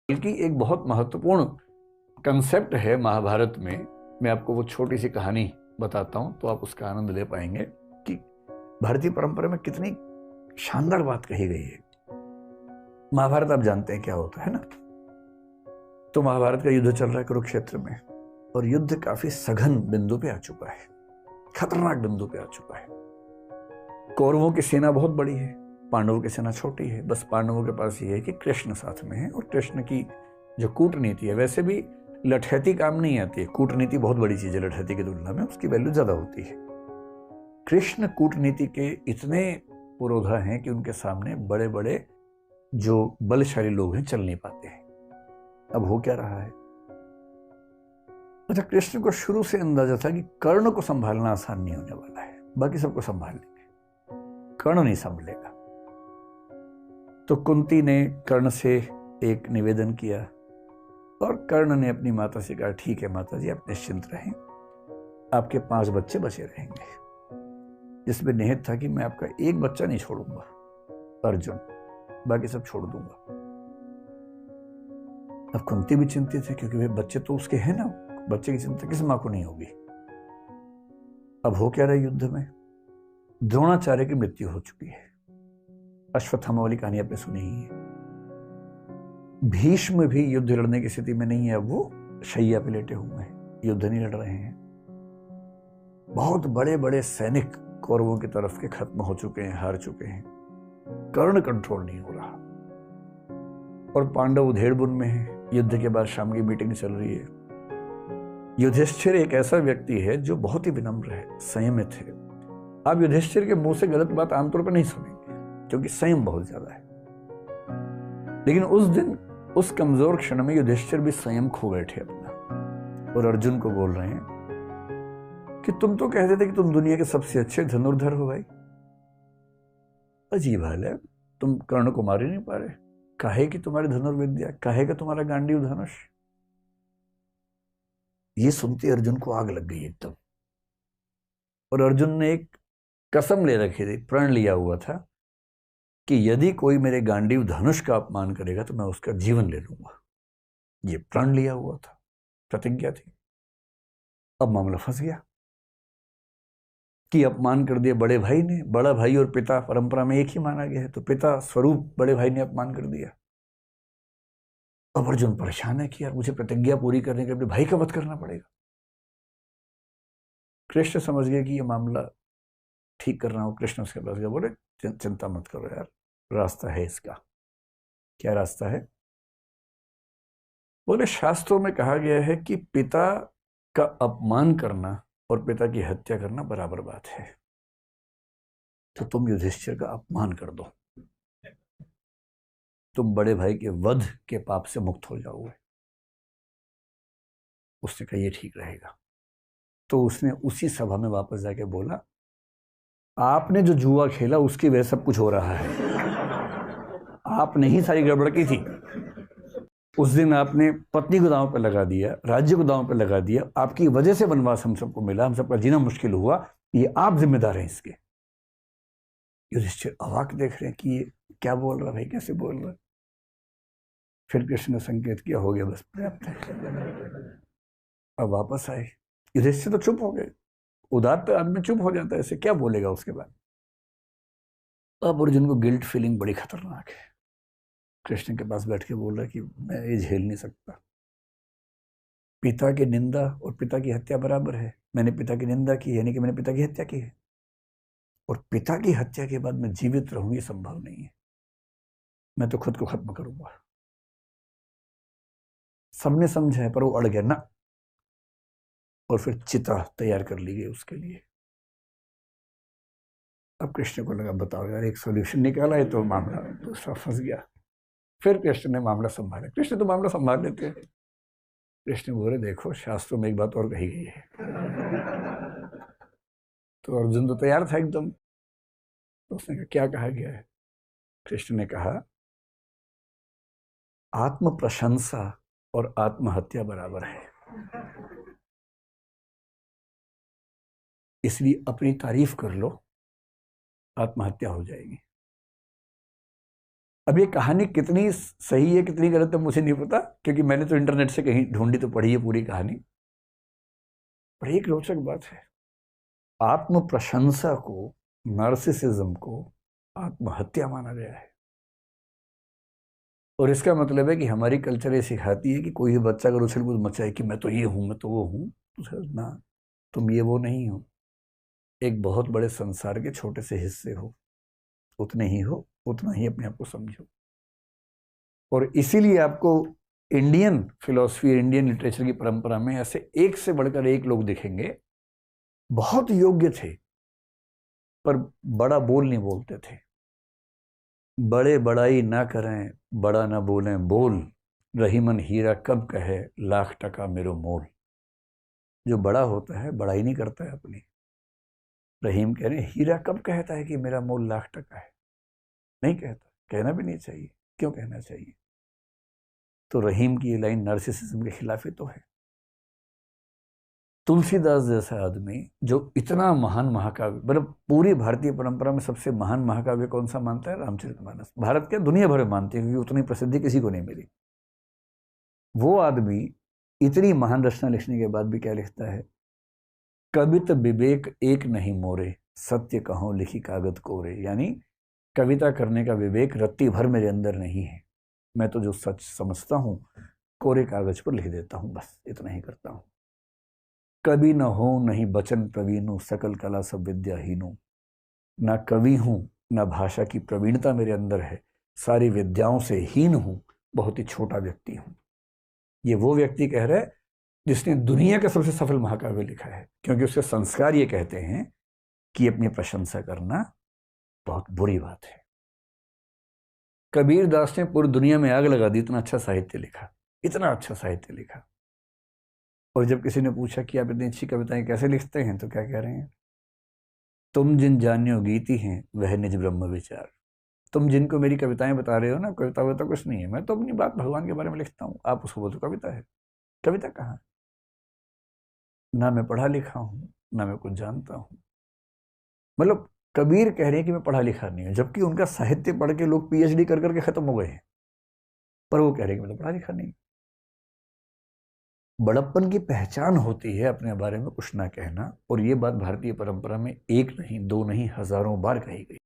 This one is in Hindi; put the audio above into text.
बल्कि एक बहुत महत्वपूर्ण कंसेप्ट है महाभारत में। मैं आपको वो छोटी सी कहानी बताता हूं तो आप उसका आनंद ले पाएंगे कि भारतीय परंपरा में कितनी शानदार बात कही गई है। महाभारत आप जानते हैं क्या होता है ना। तो महाभारत का युद्ध चल रहा है कुरुक्षेत्र में, और युद्ध काफी सघन बिंदु पे आ चुका है, खतरनाक बिंदु पे आ चुका है। कौरवों की सेना बहुत बड़ी है, पांडवों की सेना छोटी है। बस पांडवों के पास ये है कि कृष्ण साथ में है, और कृष्ण की जो कूटनीति है, वैसे भी लठैती काम नहीं आती है, कूटनीति बहुत बड़ी चीज है लठैती की तुलना में, उसकी वैल्यू ज्यादा होती है। कृष्ण कूटनीति के इतने पुरोधा हैं कि उनके सामने बड़े बड़े जो बलशाली लोग हैं चल नहीं पाते हैं। अब हो क्या रहा है? अच्छा, कृष्ण को शुरू से अंदाजा था कि कर्ण को संभालना आसान नहीं होने वाला है, बाकी सबको संभाल लेंगे, कर्ण नहीं संभलेगा। तो कुंती ने कर्ण से एक निवेदन किया, और कर्ण ने अपनी माता से कहा, ठीक है माता जी, आप निश्चिंत रहें, आपके 5 बच्चे बचे रहेंगे। जिसमें निहित था कि मैं आपका एक बच्चा नहीं छोड़ूंगा, अर्जुन, बाकी सब छोड़ दूंगा। अब कुंती भी चिंतित है, क्योंकि वे बच्चे तो उसके हैं ना, बच्चे की चिंता किस मां को नहीं होगी। अब हो क्या रहा है युद्ध में? द्रोणाचार्य की मृत्यु हो चुकी है। अश्वत्थामा वाली कहानी आपने सुनी ही है। भीष्म भी युद्ध लड़ने की स्थिति में नहीं है, अब वो शैया पे लेटे हुए हैं, युद्ध नहीं लड़ रहे हैं। बहुत बड़े बड़े सैनिक कौरवों की तरफ के खत्म हो चुके हैं, हार चुके हैं। कर्ण कंट्रोल नहीं हो रहा, और पांडव उधेड़बुन में है। युद्ध के बाद शाम की मीटिंग चल रही है। युधिष्ठिर एक ऐसा व्यक्ति है जो बहुत ही विनम्र है, संयमित है। आप युधिष्ठिर के मुंह से गलत बात आमतौर पर नहीं सुनेंगे, क्योंकि संयम बहुत ज्यादा है। लेकिन उस दिन उस कमजोर क्षण में युधिष्ठिर भी संयम खो बैठे अपना, और अर्जुन को बोल रहे हैं कि तुम तो कहते थे कि तुम दुनिया के सबसे अच्छे धनुर्धर हो भाई। अजीब हाल है, तुम कर्ण को मार ही नहीं पा रहे। काहे की तुम्हारी धनुर्विद्या, काहे का तुम्हारा गांडीव धनुष। ये सुनते अर्जुन को आग लग गई एकदम। और अर्जुन ने एक कसम ले रखी थी, प्रण लिया हुआ था कि यदि कोई मेरे गांडीव धनुष का अपमान करेगा तो मैं उसका जीवन ले लूंगा। ये प्रण लिया हुआ था, प्रतिज्ञा थी। अब मामला फंस गया कि अपमान कर दिया बड़े भाई ने। बड़ा भाई और पिता परंपरा में एक ही माना गया है, तो पिता स्वरूप बड़े भाई ने अपमान कर दिया। अब अर्जुन परेशान है कि यार मुझे प्रतिज्ञा पूरी करने के लिए अपने भाई का वध करना पड़ेगा। कृष्ण समझ गए कि ये मामला ठीक कर रहा हूं। कृष्ण उसके पास गया, बोले चिंता मत करो यार, रास्ता है इसका। क्या रास्ता है? बोले शास्त्रों में कहा गया है कि पिता का अपमान करना और पिता की हत्या करना बराबर बात है। तो तुम युधिष्ठिर का अपमान कर दो, तुम बड़े भाई के वध के पाप से मुक्त हो जाओगे। उसने कहा ये ठीक रहेगा। तो उसने उसी सभा में वापस जाके बोला, आपने जो जुआ खेला उसकी वजह सब कुछ हो रहा है। आपने ही सारी गड़बड़ की थी। उस दिन आपने पत्नी को दांव पर लगा दिया, राज्य को दांव पर लगा दिया, आपकी वजह से वनवास हम सबको मिला, हम सबका जीना मुश्किल हुआ, ये आप जिम्मेदार हैं इसके। युधिष्ठिर अवाक देख रहे हैं कि ये क्या बोल रहा है भाई, कैसे बोल रहा है। फिर कृष्ण ने संकेत किया, हो गया बस, पर्याप्त है। अब वापस आए। युधिष्ठिर तो चुप हो गए। उदात्त आदमी चुप हो जाता है, ऐसे क्या बोलेगा उसके बाद। अब अर्जुन को गिल्ट फीलिंग बड़ी खतरनाक है। कृष्ण के पास बैठ के बोल रहा है कि मैं ये झेल नहीं सकता। पिता की निंदा और पिता की हत्या बराबर है। मैंने पिता की निंदा की, यानी कि मैंने पिता की हत्या की है, और पिता की हत्या के बाद मैं जीवित रहूं ये संभव नहीं है। मैं तो खुद को खत्म करूंगा। सबने समझा है, पर वो अड़ गया ना, और फिर चिता तैयार कर ली गई उसके लिए। अब कृष्ण को लगा, बताओ यार, एक सोल्यूशन निकाला है तो मामला दूसरा फंस गया। फिर कृष्ण ने मामला संभाला। कृष्ण तो मामला संभाल लेते हैं। कृष्ण बोले, देखो शास्त्रों में एक बात और कही गई है। तो अर्जुन तो तैयार था एकदम। तो उसने कहा, क्या कहा गया है? कृष्ण ने कहा, आत्म प्रशंसा और आत्महत्या बराबर है, इसलिए अपनी तारीफ कर लो, आत्महत्या हो जाएगी। अब ये कहानी कितनी सही है कितनी गलत है मुझे नहीं पता, क्योंकि मैंने तो इंटरनेट से कहीं ढूंढी तो पढ़ी है पूरी कहानी। पर एक रोचक बात है, आत्म प्रशंसा को, नार्सिसिज्म को आत्महत्या माना गया है। और इसका मतलब है कि हमारी कल्चर ये सिखाती है कि कोई भी बच्चा अगर उछल कूद मचाए कि मैं तो ये हूं, मैं तो वो हूं, तो ना, तुम ये वो नहीं हो, एक बहुत बड़े संसार के छोटे से हिस्से हो, उतने ही हो, उतना ही अपने आप को समझो। और इसीलिए आपको इंडियन फिलॉसफी, इंडियन लिटरेचर की परंपरा में ऐसे एक से बढ़कर एक लोग दिखेंगे, बहुत योग्य थे पर बड़ा बोल नहीं बोलते थे। बड़े बड़ाई ना करें, बड़ा ना बोलें बोल, रहीमन हीरा कब कहे लाख टका मेरो मोल। जो बड़ा होता है बड़ाई नहीं करता है अपनी। रहीम कह रहे हीरा कब कहता है कि मेरा मोल लाख टका है, नहीं कहता, कहना भी नहीं चाहिए। क्यों कहना चाहिए? तो रहीम की ये लाइन नार्सिसिज्म के खिलाफ ही तो है। तुलसीदास जैसा आदमी जो इतना महान महाकाव्य, मतलब पूरी भारतीय परंपरा में सबसे महान महाकाव्य कौन सा मानता है? रामचरितमानस। भारत के दुनिया भर में मानते हैं, क्योंकि उतनी प्रसिद्धि किसी को नहीं मिली। वो आदमी इतनी महान रचना लिखने के बाद भी क्या लिखता है? कवित विवेक एक नहीं मोरे, सत्य कहो लिखी कागज कोरे। यानी कविता करने का विवेक रत्ती भर मेरे अंदर नहीं है, मैं तो जो सच समझता हूं कोरे कागज पर लिख देता हूं, बस इतना ही करता हूं। कवि न हो नहीं बचन प्रवीणु, सकल कला सब विद्याहीनु। ना कवि हूं, ना भाषा की प्रवीणता मेरे अंदर है, सारी विद्याओं से हीन हूं, बहुत ही छोटा व्यक्ति हूं। ये वो व्यक्ति कह रहा है जिसने दुनिया का सबसे सफल महाकाव्य लिखा है, क्योंकि उसके संस्कार ये कहते हैं कि अपनी प्रशंसा करना बहुत बुरी बात है। कबीर दास ने पूरी दुनिया में आग लगा दी, इतना अच्छा साहित्य लिखा, इतना अच्छा साहित्य लिखा। और जब किसी ने पूछा कि आप इतनी अच्छी कविताएं कैसे लिखते हैं, तो क्या कह रहे हैं? तुम जिन जान्यो गीति हैं वह निज ब्रह्म विचार। तुम जिनको मेरी कविताएं बता रहे हो ना, कविता वविता कुछ नहीं है, मैं तो अपनी बात भगवान के बारे में लिखता हूँ, आप उसको बोलते कविता है। कविता कहाँ? ना मैं पढ़ा लिखा हूँ, ना मैं कुछ जानता हूँ। मतलब कबीर कह रहे हैं कि मैं पढ़ा लिखा नहीं हूं, जबकि उनका साहित्य पढ़ के लोग पीएचडी कर करके खत्म हो गए हैं, पर वो कह रहे हैं कि मैं तो पढ़ा लिखा नहीं। बड़प्पन की पहचान होती है अपने बारे में कुछ ना कहना, और ये बात भारतीय परंपरा में एक नहीं, दो नहीं, हजारों बार कही गई।